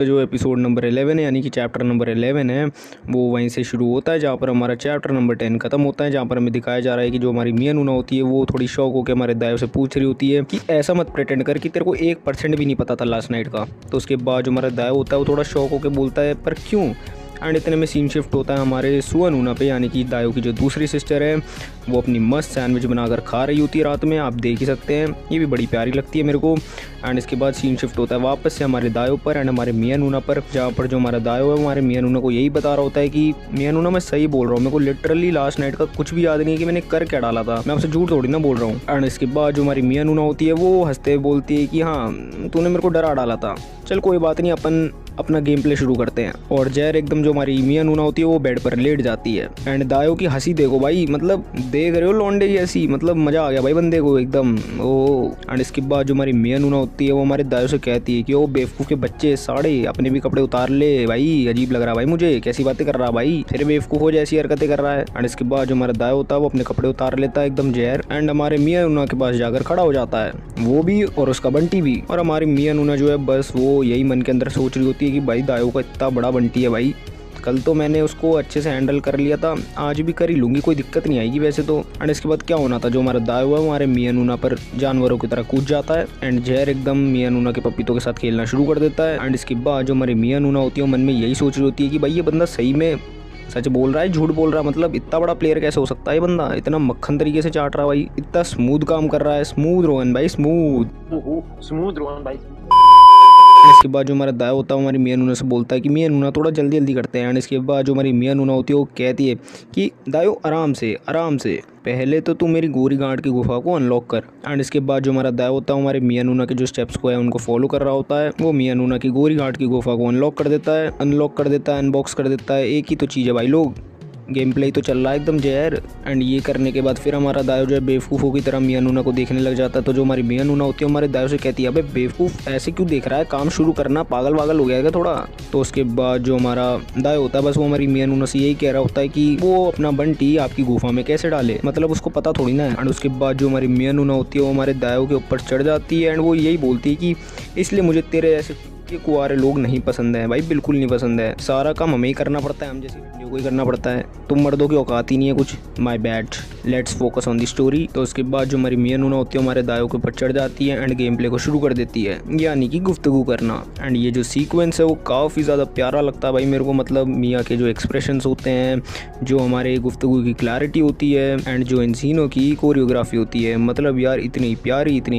जो episode number 11 है यानी कि चैप्टर नंबर 11 है वो वहीं से शुरू होता है जहाँ पर हमारा चैप्टर नंबर 10 खत्म होता है, जहाँ पर हमें दिखाया जा रहा है कि जो हमारी मियां नूना होती है वो थोड़ी शौक होकर हमारे दायो से पूछ रही होती है कि ऐसा मत प्रिटेंड कर कि तेरे को 1% भी नहीं पता था लास्ट नाइट का। तो उसके बाद जो हमारा दायो होता है वो थोड़ा शौक होकर बोलता है पर क्यों। एंड इतने में सीन शिफ्ट होता है हमारे सुआ नूना पे, यानी कि दायो की जो दूसरी सिस्टर है वो अपनी मस्त सैंडविच बनाकर खा रही होती है रात में, आप देख ही सकते हैं, ये भी बड़ी प्यारी लगती है मेरे को। एंड इसके बाद सीन शिफ्ट होता है वापस से हमारे दायो पर एंड हमारे मियां नूना पर, जहाँ पर जो हमारा दायो है वो हमारे मियां नूना को यही बता रहा होता है कि मियां नूना मैं सही बोल रहा हूँ, मेरे को लिटरली लास्ट नाइट का कुछ भी याद नहीं है कि मैंने कर क्या डाला था, मैं आपसे झूठ थोड़ी ना बोल रहा हूँ। एंड इसके बाद जो हमारी मियां नूना होती है वो हंसते बोलती है कि हाँ तूने मेरे को डरा डाला था, चल कोई बात नहीं, अपन अपना गेम प्ले शुरू करते हैं। और जहर एकदम जो हमारी मियां नूना होती है वो बेड पर लेट जाती है एंड दायो की हंसी देखो भाई, मतलब देख रहे हो लौंडे की हंसी, मतलब मजा आ गया भाई बंदे को एकदम ओ। एंड इसके बाद जो हमारी मियां नूना होती है वो हमारे दायो से कहती है कि ओ बेवकूफ़ के बच्चे साड़े अपने भी कपड़े उतार ले भाई, अजीब लग रहा है भाई मुझे, कैसी बातें कर रहा है भाई, फिर बेवकूफ़ हो जैसी हरकतें कर रहा है। एंड इसके बाद जो हमारा दायो होता है वो अपने कपड़े उतार लेता है एकदम जहर एंड हमारे मियां नूना के पास जाकर खड़ा हो जाता है, वो भी और उसका बंटी भी। और हमारी मियां नूना जो है बस वो यही मन के अंदर सोच रही होती है कि भाई दायो का इतना बड़ा बंटी है भाई, कल तो मैंने उसको अच्छे से हैंडल कर लिया था, आज भी कर ही लूँगी, कोई दिक्कत नहीं आएगी वैसे तो। एंड इसके बाद क्या होना था, जो हमारा दायो है हमारे मियां नूना पर जानवरों की तरह कूद जाता है एंड जहर एकदम मियां नूना के पपीतों के साथ खेलना शुरू कर देता है। एंड इसके बाद जो हमारी मियां नूना होती है वो मन में यही सोच रही होती है कि भाई ये बंदा सही में सच बोल रहा है झूठ बोल रहा है, मतलब इतना बड़ा प्लेयर कैसे हो सकता है ये बंदा, इतना मक्खन तरीके से चाट रहा है भाई, इतना स्मूथ काम कर रहा है, स्मूथ रोहन भाई स्मूथ रोहन भाई। इसके बाद जो हमारा दाया होता है हमारी मियां नूना से बोलता है कि मियां नूना थोड़ा जल्दी जल्दी करते हैं। एंड इसके बाद जो हमारी मियां नूना होती है वो कहती है कि दायो आराम से पहले तो तू मेरी गोरी गांठ की गुफा को अनलॉक कर। एंड इसके बाद जो हमारा दाया होता है हमारे मियां नूना के जो स्टेप्स को है उनको फॉलो कर रहा होता है, वो मियां नूना की गोरी गांठ की गुफा को अनलॉक कर देता है, अनबॉक्स कर देता है, एक ही तो चीज़ है भाई लोग, गेम प्ले तो चल रहा है एकदम जहर। एंड ये करने के बाद फिर हमारा दायो जो है बेवकूफ़ों की तरह मियां नूना को देखने लग जाता है। तो जो हमारी मियां नूना होती है हमारे दायो से कहती है अबे बेवकूफ़ ऐसे क्यों देख रहा है, काम शुरू करना, पागल वागल हो गया थोड़ा। तो उसके बाद जो हमारा दायो होता है बस वो हमारी मियां नूना से यही कह रहा होता है कि वो अपना बंटी आपकी गुफा में कैसे डाले, मतलब उसको पता थोड़ी ना है। एंड उसके बाद जो हमारी मियां नूना होती है वो हमारे दायो के ऊपर चढ़ जाती है एंड वो यही बोलती है कि इसलिए मुझे तेरे ऐसे ये कुआरे लोग नहीं पसंद है भाई, बिल्कुल नहीं पसंद है, सारा काम हमें ही करना पड़ता है, हम जैसी लड़कियों को ही करना पड़ता है, तुम मर्दों की औकात ही नहीं है कुछ, my bad, let's focus on the story. तो उसके बाद जो हमारी मियां नूना होती है हमारे दायो के ऊपर चढ़ जाती है एंड गेम प्ले को शुरू कर देती है, यानी कि गुफ्तगू करना। एंड ये जो सीक्वेंस है वो काफ़ी ज़्यादा प्यारा लगता है भाई मेरे को, मतलब मियाँ के जो एक्सप्रेशंस होते हैं, जो हमारे गुफ्तगू की क्लैरिटी होती है एंड जो इन सीनों की कोरियोग्राफी होती है, मतलब यार इतनी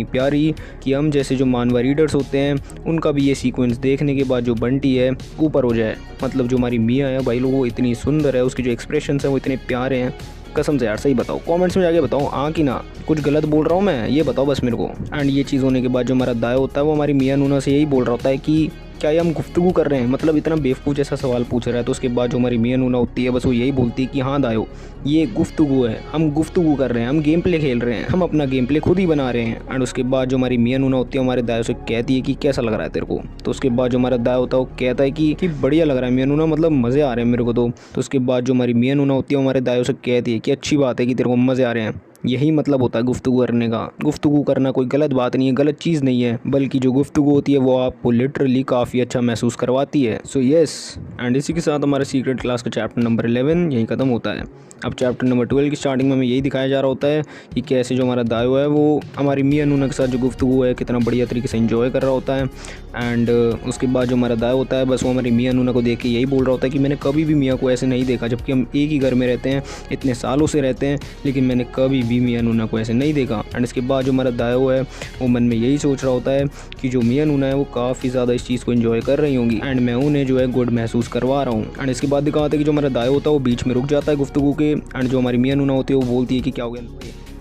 प्यारी कि हम जैसे जो मानवा रीडर्स होते हैं उनका भी ये सीक्वेंस देखने के बाद जो बंटी है ऊपर हो जाए। मतलब जो हमारी मियाँ है भाई लोगों, वो इतनी सुंदर है, उसके जो एक्सप्रेशंस हैं वो इतने प्यारे हैं, कसम से यार सही बताओ, कमेंट्स में जाके बताओ हाँ कि ना, कुछ गलत बोल रहा हूँ मैं, ये बताओ बस मेरे को। एंड ये चीज़ होने के बाद जो हमारा दायो होता है वो हमारी मियां नूना से यही बोल रहा होता है कि क्या ये हम गुफ्तगू कर रहे हैं, मतलब इतना बेवकूफ़ जैसा सवाल पूछ रहा है। तो उसके बाद जो हमारी मियां नूना होती है बस वो यही बोलती है कि हाँ दायो ये गुफ्तगू है, हम गुफ्तगू कर रहे हैं, हम गेम प्ले खेल रहे हैं, हम अपना गेम प्ले खुद ही बना रहे हैं। एंड उसके बाद जो हमारी मियां नूना होती है हमारे दायो से कहती है कि कैसा लग रहा है तेरे को। तो उसके बाद जो हमारा दायो होता है वो कहता है कि बढ़िया लग रहा है मियां नूना, मतलब मज़े आ रहे हैं मेरे को। तो उसके बाद जो हमारी मियां नूना होती है हमारे दायो से कहती है कि अच्छी बात है कि तेरे को मज़े आ रहे हैं, यही मतलब होता है गुफ्तगू करने का। गुफ्तगू करना कोई गलत बात नहीं है, गलत चीज़ नहीं है, बल्कि जो गुफ्तगू होती है वो आपको लिटरली काफ़ी अच्छा महसूस करवाती है। सो यस, एंड इसी के साथ हमारे सीक्रेट क्लास का चैप्टर नंबर 11 यही ख़त्म होता है। अब चैप्टर नंबर 12 की स्टार्टिंग में हमें यही दिखाया जा रहा होता है कि कैसे जो हमारा दायो है वो हमारी मियां नूना के साथ जो गुफ्तगू है कितना बढ़िया तरीके से एंजॉय कर रहा होता है। एंड उसके बाद जो हमारा दायो होता है बस वो हमारी मियां नूना को देख के यही बोल रहा होता है कि मैंने कभी भी मियां को ऐसे नहीं देखा, जबकि हम एक ही घर में रहते हैं, इतने सालों से रहते हैं, लेकिन मैंने कभी भी मियां नूना को ऐसे नहीं देखा। एंड इसके बाद जो हमारा दायो है वो मन में यही सोच रहा होता है कि जो मियां नूना है वो काफ़ी ज़्यादा इस चीज़ को एंजॉय कर रही होंगी एंड मैं उन्हें जो है गुड महसूस करवा रहा हूँ। एंड इसके बाद दिखाते हैं कि जो हमारा दायो होता है वो बीच में रुक जाता है गुफ्तगू के एंड जो हमारी मियां नूना होती है वो बोलती है कि क्या हो गया।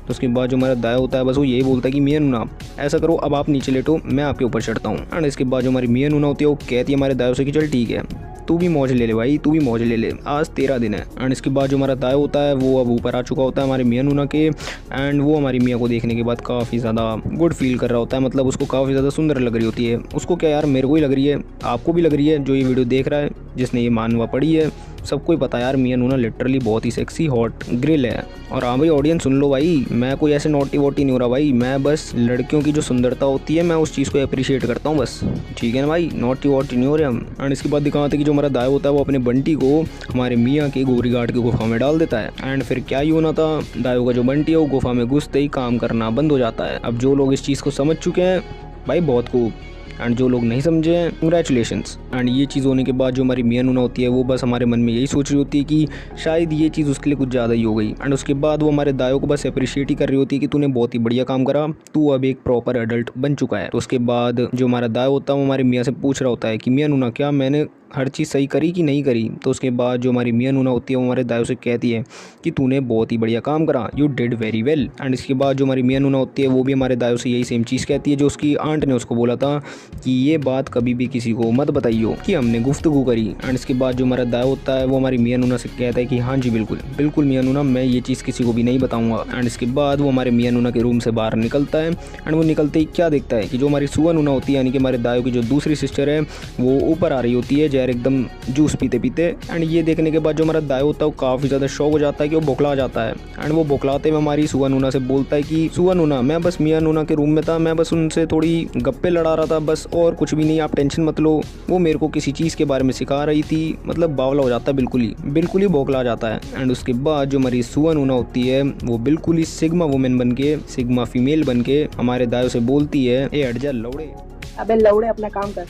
तो उसके बाद जो हमारा दायो होता है बस वो यही बोलता है कि मियां नूना ऐसा करो अब आप नीचे लेटो, मैं आपके ऊपर चढ़ता हूँ। एंड इसके बाद जो हमारी मियां नूना होती है वो कहती है हमारे दायो से कि चल ठीक है तू भी मौज ले ले भाई, तू भी मौज ले ले, आज तेरा दिन है। एंड इसके बाद जो हमारा दायो होता है वो अब ऊपर आ चुका होता है हमारे मियां नूना के एंड वो हमारी मियां को देखने के बाद काफ़ी ज़्यादा गुड फील कर रहा होता है, मतलब उसको काफ़ी ज़्यादा सुंदर लग रही होती है। उसको क्या यार, मेरे को ही लग रही है, आपको भी लग रही है जो ये वीडियो देख रहा है, जिसने ये मानवा पढ़ी है सबको ही पता है यार, मियां नूना लिटरली बहुत ही सेक्सी हॉट ग्रिल है। और हाँ भाई ऑडियंस सुन लो भाई, मैं कोई ऐसे नोटी वोटी नहीं हो रहा भाई, मैं बस लड़कियों की जो सुंदरता होती है मैं उस चीज़ को अप्रिशिएट करता हूँ बस, ठीक है ना भाई, नोटी वोटी नहीं हो रहे हम। एंड इसके बाद दिखाते कि जो हमारा दाई होता है वो अपने बंटी को हमारे मियाँ के गोरी घाट की गुफा में डाल देता है। एंड फिर क्या ही होना था, दायो का जो बंटी है वो गुफा में घुसते ही काम करना बंद हो जाता है। अब जो लोग इस चीज़ को समझ चुके हैं भाई बहुत खूब, एंड जो लोग नहीं समझे हैं कंग्रेचुलेशंस। एंड ये चीज़ होने के बाद जो हमारी मियां नूना होती है वो बस हमारे मन में यही सोच रही होती है कि शायद ये चीज़ उसके लिए कुछ ज़्यादा ही हो गई। एंड उसके बाद वो हमारे दायो को बस अप्रिशिएट ही कर रही होती है कि तूने बहुत ही बढ़िया काम करा, तू अब एक प्रॉपर एडल्ट बन चुका है। तो उसके बाद जो हमारा दायो होता है वो हमारे मियाँ से पूछ रहा होता है कि मियां नूना क्या मैंने हर चीज़ सही करी कि नहीं करी। तो उसके बाद जो हमारी मियां नूना होती है वो हमारे दायो से कहती है कि तूने बहुत ही बढ़िया काम करा, you did very well. And इसके बाद जो हमारी मियां नूना होती है वो भी हमारे दायो से यही सेम चीज़ कहती है जो उसकी आंट ने उसको बोला था कि ये बात कभी भी किसी को मत बताइयो कि हमने गुफ्तगू करी। एंड इसके बाद जो हमारा दायो होता है वो हमारी मियां नूना से कहता है कि हाँ जी बिल्कुल बिल्कुल मियां नूना, मैं ये चीज़ किसी को भी नहीं बताऊँगा। एंड इसके बाद वो हमारे मियां नूना के रूम से बाहर निकलता है। एंड वो निकलते ही क्या देखता है कि जो हमारी सुआ नूना होती है यानी कि हमारे दायो की जो दूसरी सिस्टर है वो ऊपर आ रही होती है जहर एकदम जूस पीते पीते। एंड ये देखने के बाद जो हमारा दायो होता है वो काफ़ी ज़्यादा शौक हो जाता है कि वो बौखला जाता है। एंड वो बौखलाते हुए हमारी सुआ नूना से बोलता है कि सुआ नूना मैं बस मियां नूना के रूम में था, मैं बस उनसे थोड़ी गप्पे लड़ा रहा था बस, और कुछ भी नहीं, आप टेंशन मत लो। वो मेरे को किसी चीज़ के बारे में सिखा रही थी, मतलब बावला हो जाता है, बिल्कुल ही बौखला जाता है। एंड उसके बाद जो हमारी सुआ नूना होती है वो बिल्कुल ही सिग्मा वुमेन बन के, सिग्मा फीमेल बन के हमारे दायो से बोलती है ए हट जा लौड़े, अबे लौड़े अपना काम कर।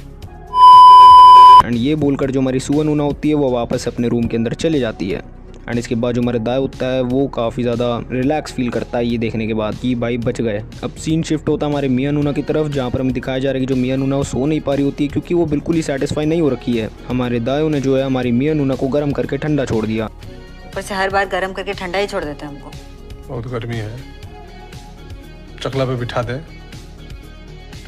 एंड ये बोलकर जो हमारी सुआ नूना होती है वो वापस अपने रूम के अंदर चले जाती है। एंड इसके बाद जो हमारे दायो होता है वो काफ़ी ज़्यादा रिलैक्स फील करता है ये देखने के बाद कि भाई बच गए। अब सीन शिफ्ट होता है हमारे मियां नूना की तरफ, जहाँ पर हमें दिखाया जा रहा है कि जो मियां नूना वो सो नहीं पा रही होती है क्योंकि वो बिल्कुल ही सेटिस्फाई नहीं हो रखी है। हमारे दायो ने जो है हमारी मियां नूना को गर्म करके ठंडा छोड़ दिया। ऊपर से हर बार गर्म करके ठंडा ही छोड़ देते हैं हमको। बहुत गर्मी है, चकला पे बिठा दे।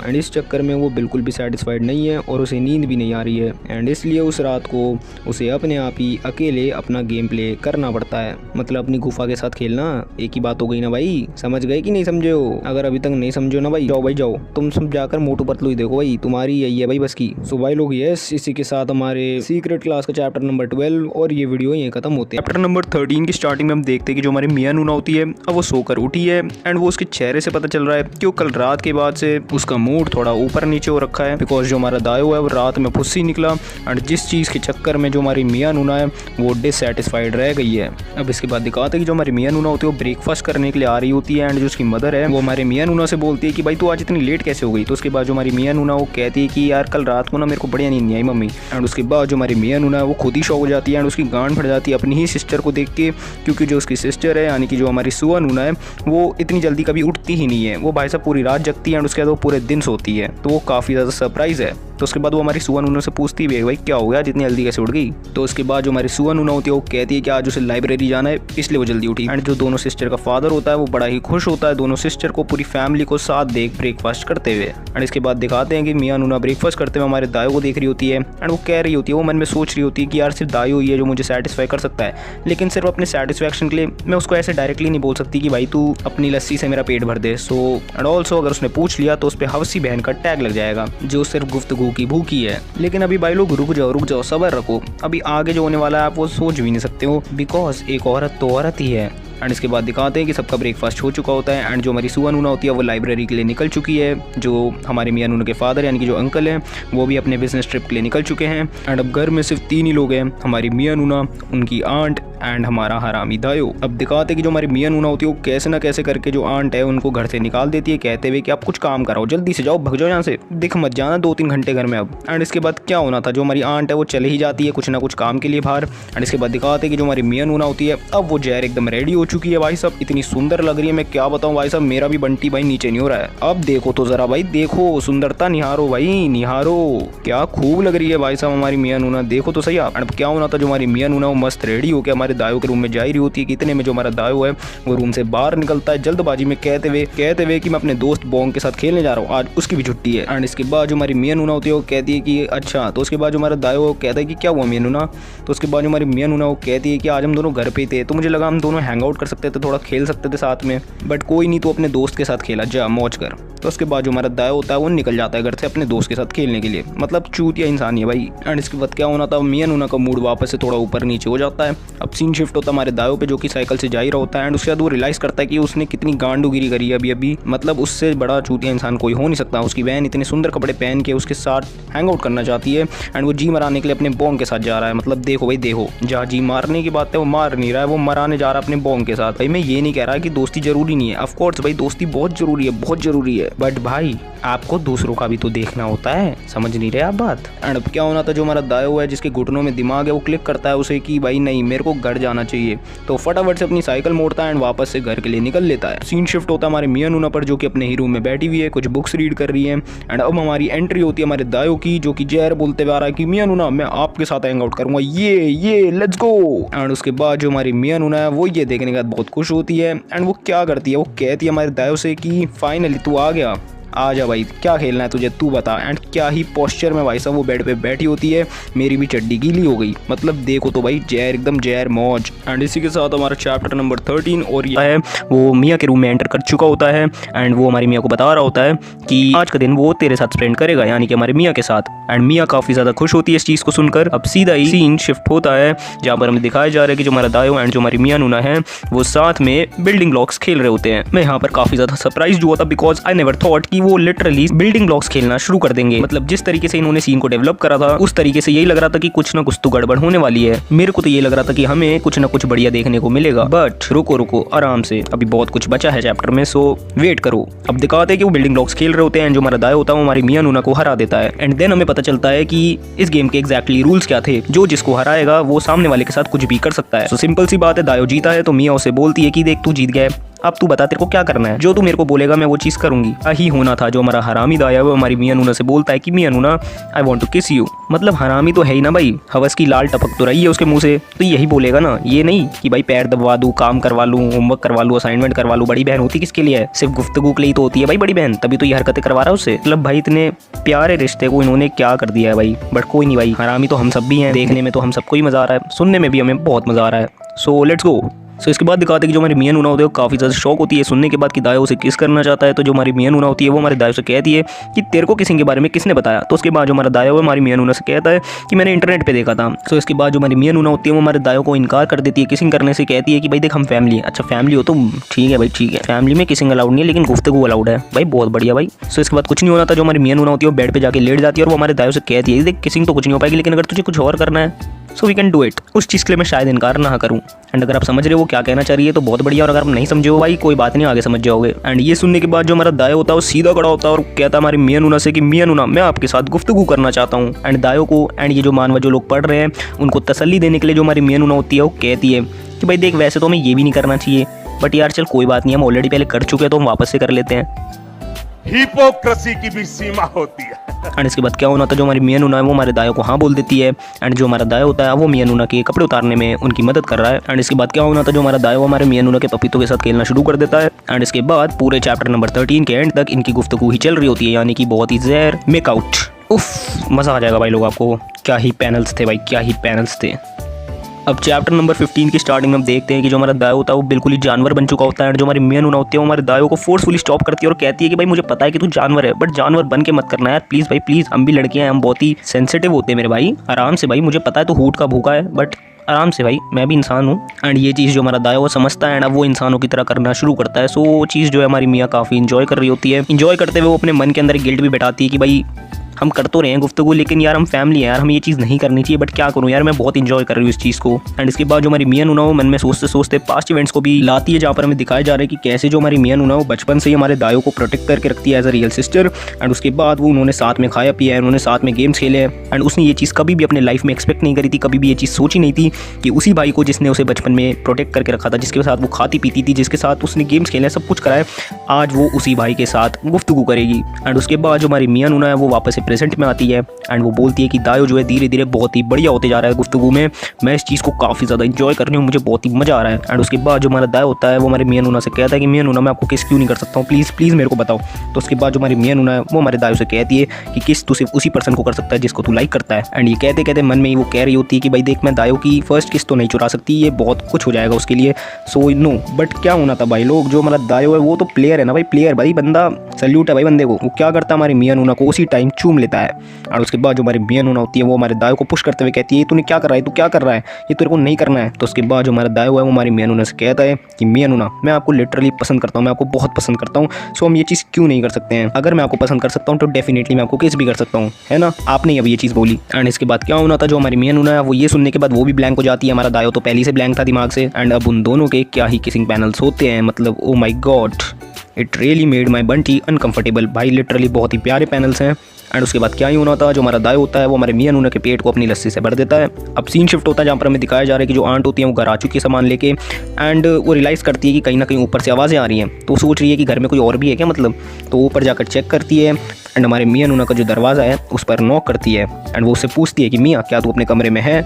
एंड इस चक्कर में वो बिल्कुल भी सेटिस्फाइड नहीं है और उसे नींद भी नहीं आ रही है। एंड इसलिए उस रात को उसे अपने आप ही अकेले अपना गेम प्ले करना पड़ता है, मतलब अपनी गुफा के साथ खेलना। एक ही बात हो गई ना भाई, समझ गए कि नहीं समझे हो? अगर अभी तक नहीं समझो ना भाई जाओ, तुम सब जाकर मोटू पतलू ही देखो भाई, तुम्हारी यही है भाई बस की। सो भाई लोग यस, इसी के साथ हमारे सीक्रेट क्लास का चैप्टर नंबर 12 और ये वीडियो यहीं खत्म होते हैं। चैप्टर नंबर 13 की स्टार्टिंग में हम देखते हैं कि जो हमारी मियां नूना होती है अब वो सोकर उठी है। एंड वो उसके चेहरे से पता चल रहा है कि वो कल रात के बाद से उसका मूड थोड़ा ऊपर नीचे हो रखा है, बिकॉज जो हमारा दायो है वो रात में फुस्सी निकला। एंड जिस चीज़ के चक्कर में जो हमारी मियां नूना है वो डिससेटिस्फाइड रह गई है। अब इसके बाद दिखाते हैं कि जो हमारी मियां नूना होती है वो ब्रेकफास्ट करने के लिए आ रही होती है। एंड जो उसकी मदर है वो हमारे मियां नूना से बोलती है कि भाई तू आज इतनी लेट कैसे हो गई। तो उसके बाद जो हमारी मियां नूना वो कहती है कि यार कल रात को ना मेरे को बढ़िया नींद नहीं आई मम्मी। एंड उसके बाद जो हमारी मियां नूना है वो खुद ही शौक हो जाती है एंड उसकी गांड फट जाती है अपनी ही सिस्टर को देख के, क्योंकि जो उसकी सिस्टर है यानी कि जो हमारी सुआ नूना है वो इतनी जल्दी कभी उठती ही नहीं है, वो भाई साहब पूरी रात जगती है एंड उसके बाद वो पूरे दिन सोती है। तो वो काफ़ी ज़्यादा सरप्राइज़ है। तो उसके बाद वो हमारी सुआ नूना से पूछती है भाई क्या हो गया जितनी जल्दी कैसे उठ गई। तो उसके बाद जो हमारी सुआ नूना होती है वो कहती है कि आज उसे लाइब्रेरी जाना है इसलिए वो जल्दी उठी। एंड जो दोनों सिस्टर का फादर होता है वो बड़ा ही खुश होता है दोनों सिस्टर को पूरी फैमिली को साथ देख ब्रेकफास्ट करते हुए। एंड इसके बाद दिखाते हैं कि मियां नूना ब्रेकफास्ट करते हुए हमारे दायो को देख रही होती है। एंड वो कह रही होती है, वो मन में सोच रही होती है कि यार सिर्फ दायो ही है जो मुझे सेटिस्फाई कर सकता है, लेकिन सिर्फ अपने सेटिस्फैक्शन के लिए मैं उसको ऐसे डायरेक्टली नहीं बोल सकती कि भाई तू अपनी लस्सी से मेरा पेट भर दे। सो एंड ऑल्सो अगर उसने पूछ लिया तो उस पर हवसी बहन का टैग लग जाएगा जो सिर्फ गुफ्तगू की भूखी है। लेकिन अभी भाई लोग रुक जाओ सब्र रखो, अभी आगे जो होने वाला है आप वो सोच भी नहीं सकते हो, बिकॉज एक औरत तो औरत ही है। एंड इसके बाद दिखाते हैं कि सबका ब्रेकफास्ट हो चुका होता है एंड जो हमारी सुआ नूना होती है वो लाइब्रेरी के लिए निकल चुकी है। जो हमारे मियां नूना के फादर यानी कि जो अंकल हैं वो भी अपने बिजनेस ट्रिप के लिए निकल चुके हैं। एंड अब घर में सिर्फ 3 ही लोग हैं, हमारी मियां नूना, उनकी आंट एंड हमारा हरामी दायो। अब दिखाते हैं कि जो हमारी मियां नूना होती है वो कैसे ना कैसे करके जो आंट है उनको घर से निकाल देती है, कहते हुए कि आप कुछ काम कराओ, जल्दी से जाओ, भग जाओ यहाँ से, दिख मत जाना 2-3 घंटे घर में अब। एंड इसके बाद क्या होना था, जो हमारी आंट है वो चले ही जाती है कुछ ना कुछ काम के लिए बाहर। एंड इसके बाद दिखाते हैं कि जो हमारी मियां नूना होती है अब वो जहर एकदम रेडी हो चुकी है भाई साहब, इतनी सुंदर लग रही है मैं क्या बताऊं भाई साहब, मेरा भी बंटी भाई नीचे नहीं हो रहा है। अब देखो तो जरा भाई, देखो सुंदरता निहारो भाई निहारो, क्या खूब लग रही है भाई साहब हमारी मियां नूना, देखो तो सही आप। अब क्या होना था, जो हमारी मियां नूना वो मस्त रेडी होकर हमारे हमारे दायो के रूम में जा ही रही होती है कि इतने में जो हमारा दायो है वो रूम से बाहर निकलता है जल्दबाजी में कहते हुए कि मैं अपने दोस्त बोंग के साथ खेलने जा रहा हूँ, आज उसकी भी छुट्टी है। एंड इसके बाद जो हमारी मियां नूना होती है वो कहती है कि अच्छा। तो उसके बाद जो हमारा दायो कहता है कि क्या हुआ मियां नूना। तो उसके बाद जो हमारी मियां नूना वो कहती है कि आज हम दोनों घर पे थे तो मुझे लगा हम दोनों हैंग आउट कर सकते थे, थोड़ा खेल सकते थे साथ में, बट कोई नहीं, तो अपने दोस्त के साथ खेला, जा मौज कर। तो उसके बाद जो हमारा दायो होता है वो निकल जाता है घर से अपने दोस्त के साथ खेलने के लिए, मतलब चूतिया इंसान है भाई। एंड इसके बाद क्या होना था, मियां नूना का मूड वापस से थोड़ा ऊपर नीचे हो जाता है। अब सीन शिफ्ट होता है हमारे दायो पे जो कि साइकिल से जा ही रहा होता है। एंड उसके बाद वो रियलाइज़ करता है कि उसने कितनी गांडूगिरी करी है अभी, मतलब उससे बड़ा चूतिया इंसान कोई हो नहीं सकता। उसकी बहन इतने सुंदर कपड़े पहन के उसके साथ हैंग आउट करना चाहती है एंड वो जी मराने के लिए अपने बोंग के साथ जा रहा है। मतलब देखो भाई देखो, जहाँ जी मारने की बात है वो मार नहीं रहा है, वो मराने जा रहा है अपने बोंग के साथ। भाई मैं ये नहीं कह रहा कि दोस्ती जरूरी नहीं है, ऑफ कोर्स भाई दोस्ती बहुत जरूरी है, बहुत जरूरी है, बट भाई आपको दूसरों का भी तो देखना होता है, समझ नहीं रहे आप बात। एंड अब क्या होना था, जो हमारा दायो है जिसके घुटनों में दिमाग है वो क्लिक करता है उसे कि भाई नहीं मेरे को घर जाना चाहिए। तो फटाफट से अपनी साइकिल मोड़ता है एंड वापस से घर के लिए निकल लेता है। सीन शिफ्ट होता है हमारे मियां नूना पर जो कि अपने ही रूम में बैठी हुई है, कुछ बुक्स रीड कर रही है। एंड अब हमारी एंट्री होती है हमारे दायो की जो कि जहर बोलते हुए आ रहा है कि मियां नूना मैं आपके साथ हैंग आउट करूंगा, ये लेट्स गो। एंड उसके बाद जो हमारी मियां नूना है वो ये देखने के बाद बहुत खुश होती है एंड वो क्या करती है, वो कहती है हमारे दायो से कि फाइनली तू आ गया, आ जा भाई क्या खेलना है तुझे तू बता। एंड क्या ही पोस्चर में भाई साहब वो बेड पे बैठी होती है, मेरी भी चड्डी गीली हो गई, मतलब देखो तो भाई जहर एकदम जहर मौज। एंड इसी के साथ हमारा चैप्टर नंबर 13 और यह है वो मियाँ के रूम में एंटर कर चुका होता है एंड वो हमारी मियाँ को बता रहा होता है कि आज का दिन वो तेरे साथ स्पेंड करेगा, यानी कि हमारे मियाँ के साथ। एंड मियाँ काफ़ी ज़्यादा खुश होती है इस चीज़ को सुनकर। अब सीधा ही सीन शिफ्ट होता है जहाँ पर हमें दिखाया जा रहा है कि जो हमारा दायो एंड जो हमारी मियाँ नूना है वो साथ में बिल्डिंग ब्लॉक्स खेल रहे होते हैं। मैं यहाँ पर काफ़ी ज़्यादा सरप्राइज हुआ था बिकॉज आई नेवर थॉट कि वो लिटरली बिल्डिंग ब्लॉक्स खेलना शुरू कर देंगे। मतलब जिस तरीके से इन्होंने सीन को डेवलप करा था उस तरीके से यही लग रहा था कि कुछ ना कुछ तो गड़बड़ होने वाली है। मेरे को तो ये लग रहा था कि हमें कुछ ना कुछ बढ़िया देखने को मिलेगा, बट रुको आराम से, अभी बहुत कुछ बचा है चैप्टर में, सो वेट करो। अब दिखाते हैं कि वो बिल्डिंग ब्लॉक्स खेल रहे होते हैं, जो हमारा दायो होता है वो हमारी मियां नूना को हरा देता है। एंड देन हमें पता चलता है कि इस गेम के एग्जैक्टली रूल्स क्या थे, जो जिसको हराएगा वो सामने वाले के साथ कुछ भी कर सकता है। सो सिंपल सी बात है, दायो जीता है तो मियां उसे बोलती है कि देख तू जीत गया है, अब तू बता तेरे को क्या करना है, जो तू मेरे को बोलेगा मैं वो चीज़ करूंगी। ही होना था, जो हमारा हरामी दाया है वो हमारी मियां नूना से बोलता है कि मियां नूना आई वांट टू किस यू। मतलब हरामी तो है ही ना भाई, हवस की लाल टपक तो रही है उसके मुंह से, तो यही बोलेगा ना, ये नहीं कि भाई पैर दबवा दूँ, काम करवा लूँ, होमवर्क करवा लूँ, असाइनमेंट करवा लूँ। बड़ी बहन होती किसके लिए है, सिर्फ गुफ्तगू के लिए तो होती है भाई बड़ी बहन, तभी तो ये हरकतें करवा रहा है उससे। मतलब भाई इतने प्यारे रिश्ते को इन्होंने क्या कर दिया है भाई, बट कोई नहीं भाई, हरामी तो हम सब भी हैं, देखने में तो हम सबको ही मज़ा आ रहा है, सुनने में भी हमें बहुत मज़ा आ रहा है। So let's go. सो इसके बाद दिखाते हैं कि जो हमारी मियां नूना होती है वो काफ़ी ज़्यादा शौक होती है सुनने के बाद कि दायो उसे किस करना चाहता है। तो जो हमारी मियां नूना होती है वो हमारे दायो से कहती है कि तेरे को किसिंग के बारे में किसने बताया। तो उसके बाद जो हमारा दायो है हमारी मियां नूना से कहता है कि मैंने इंटरनेट पे देखा था। सो इसके बाद जो हमारी मियां नूना होती है वो हमारे दायो को इनकार कर देती है किसिंग करने से, कहती है कि भाई देख हम फैमिली है। अच्छा फैमिली हो तो ठीक है भाई, ठीक है, फैमिली में किसिंग अलाउड नहीं है लेकिन गुफ्तगू अलाउड है भाई, बहुत बढ़िया भाई। सो इसके बाद कुछ नहीं होना था, जो हमारी मियां नूना होती है वो बेड पे जाके लेट जाती है और वो हमारे दायो से कहती है देख किसिंग तो कुछ नहीं हो पाएगी, लेकिन अगर तुझे कुछ और करना है so we can do it. उस चीज़ के लिए मैं शायद इनकार ना करूँ। एंड अगर आप समझ रहे हो क्या कहना चाह रही है तो बहुत बढ़िया, और अगर आप नहीं समझे हो भाई कोई बात नहीं, आगे समझ जाओगे। एंड ये सुनने के बाद जो हमारा दायो होता है वो सीधा खड़ा होता है और कहता है हमारी मियां नूना से कि मियां नूना मैं आपके साथ गुफ्तगू करना चाहता हूँ। एंड दायो को एंड ये जो मानव जो लोग पढ़ रहे हैं उनको तसल्ली देने के लिए जो हमारी मियां नूना होती है वो कहती है कि भाई देख वैसे तो हमें ये भी नहीं करना चाहिए, बट यार चल कोई बात नहीं, हम ऑलरेडी पहले कर चुके हैं तो हम वापस से कर लेते हैं। हिपोक्रेसी की भी सीमा होती है। एंड इसके बाद क्या होना था, जो हमारी मियां नूना है वो हमारे दायो को हाँ बोल देती है। एंड जो हमारा दायो होता है वो मियां नूना के कपड़े उतारने में उनकी मदद कर रहा है। एंड इसके बाद क्या होना था, जो हमारा दायो हमारे मियां नूना के पपीतों के साथ खेलना शुरू कर देता है। एंड इसके बाद पूरे चैप्टर नंबर 13 के एंड तक इनकी गुफ्तगू ही चल रही होती है, यानी कि बहुत ही जहर मेकआउट। उफ मज़ा आ जाएगा भाई लोग, आपको क्या ही पैनल्स थे भाई, क्या ही पैनल्स थे। अब चैप्टर नंबर 15 की स्टार्टिंग में हम देखते हैं कि जो हमारा दायो होता है वो बिल्कुल ही जानवर बन चुका होता है। जो हमारी मियां नूना होती है वो हमारे दायो को फोर्सफुली स्टॉप करती है और कहती है कि भाई मुझे पता है कि तू जानवर है, बट जानवर बन के मत करना यार प्लीज़ भाई प्लीज़, हम भी लड़कियां हैं, हम बहुत ही सेंसिटिव होते हैं मेरे भाई, आराम से भाई, मुझे पता है तू हूट का भूखा है बट आराम से भाई, मैं भी इंसान हूँ। एंड ये चीज़ जो हमारा दायो वो समझता है एंड अब वो इंसानों की तरह करना शुरू करता है। सो वो चीज़ जो है हमारी मियाँ काफ़ी इंजॉय कर रही होती है। इंजॉय करते हुए वो अपने मन के अंदर गिल्ट भी बैठाती है कि भाई हम कर तो रहे हैं गुफ्तगू, लेकिन यार हम फैमिली है यार, हमें ये चीज़ नहीं करनी चाहिए, बट क्या करूँ यार मैं बहुत इंजॉय कर रही हूँ इस चीज़ को। एंड इसके बाद जो हमारी मियां नूना वो मन में सोचते सोचते पास्ट इवेंट्स को भी लाती है, जहाँ पर हमें दिखाया जा रहा है कि कैसे जो हमारी मियां नूना वो बचपन से ही हमारे दायो को प्रोटेक्ट करके रखती है as a real sister. And उसके बाद वो उन्होंने साथ में खाया पिया है, उन्होंने साथ में गेम्स खेले हैं। एंड उसने ये चीज़ कभी भी अपने लाइफ में एक्सपेक्ट नहीं करी थी, कभी भी ये चीज़ सोची नहीं थी कि उसी भाई को जिसने उसे बचपन में प्रोटेक्ट करके रखा था, जिसके साथ वो खाती पीती थी, जिसके साथ उसने गेम्स खेले सब कुछ कराए, आज वो उसी भाई के साथ गुफ्तगू करेगी। एंड उसके बाद जो हमारी मियां नूना है वो वापस से प्रेजेंट में आती है एंड वो बोलती है कि दायो जो है धीरे धीरे बहुत ही बढ़िया होते जा रहा है गुफ्तगू में, मैं इस चीज़ को काफ़ी ज़्यादा इंजॉय कर रही हूँ, मुझे बहुत ही मज़ा आ रहा है। एंड उसके बाद जो हमारा दायो होता है वो हमारे मियां नूना से कहता है कि मियां नूना मैं आपको किस क्यों नहीं कर सकता हूँ, प्लीज़ प्लीज़ मेरे को बताओ। तो उसके बाद जो हमारी मियां नूना है वो हमारे दायो से कहती है कि किस तू सिर्फ उसी पर्सन को कर सकता है जिसको तू लाइक करता है। एंड ये कहते कहते मन में ही वो कह रही होती है कि भाई देख मैं दायो की फर्स्ट किस तो नहीं चुरा सकती, ये बहुत कुछ हो जाएगा उसके लिए, सो नो। बट क्या होना था भाई लोग, जो हमारा दायो है वो तो प्लेयर है ना भाई, प्लेयर भाई, बंदा सल्यूट है भाई बंदे को। वो क्या करता है हमारे मियां नूना को उसी टाइम चूम लेता है। और उसके बाद जो हमारी मियां नूना होती है वो हमारे दायो को पुश करते हुए कहती है तूने क्या कर रहा है, तू क्या कर रहा है, ये तेरे को नहीं करना है। तो उसके बाद जो हमारा दायो है वो हमारी मियां नूना से कहता है कि मियां नूना मैं आपको लिटरली पसंद करता हूँ, मैं आपको बहुत पसंद करता हूँ, सो हम ये चीज़ क्यों नहीं कर सकते हैं। अगर मैं आपको पसंद कर सकता हूँ तो डेफिनेटली मैं आपको किस भी कर सकता हूँ, है ना। आपने अब ये चीज़ बोली। एंड इसके बाद क्या होना था, जो हमारी मियां नूना है वो ये सुनने के बाद वो भी ब्लैंक हो जाती है। हमारा दायो तो पहले से ब्लैंक था दिमाग से। एंड अब उन दोनों के क्या ही किसिंग पैनल्स होते हैं, मतलब oh my god, it really made my Bunty uncomfortable भाई, लिटरली बहुत ही प्यारे पैनल्स हैं। एंड उसके बाद क्या ही होना था, जो हमारा दायो होता है वो हमारे मियां नूना के पेट को अपनी लस्सी से भर देता है। अब सीन शिफ्ट होता है जहाँ पर हमें दिखाया जा रहा है कि जो आंट होती है वो घर आ चुकी है सामान लेके। एंड वो रियलाइज़ करती है कि कहीं ना कहीं ऊपर से आवाज़ें आ रही हैं, तो सोच रही है कि घर में कोई और भी है क्या, मतलब। तो ऊपर जाकर चेक करती है एंड हमारे मियां नूना का जो दरवाज़ा है उस पर नॉक करती है। एंड वो उससे पूछती है कि मियाँ क्या तू अपने कमरे में है।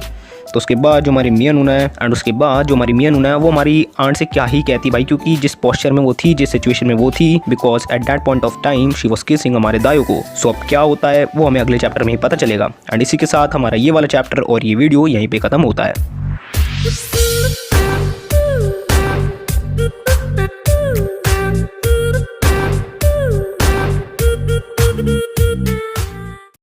तो उसके बाद जो हमारी मियां नूना है एंड उसके बाद जो हमारी मियां नूना है वो हमारी आंट से क्या ही कहती भाई, क्योंकि जिस पोस्चर में वो थी, जिस सिचुएशन में वो थी, because at that point of time she was kissing हमारे दायो को। सो अब क्या होता है वो हमें अगले चैप्टर में ही पता चलेगा। एंड इसी के साथ हमारा ये वाला चैप्टर और ये वीडियो यहीं पे ख़त्म होता है।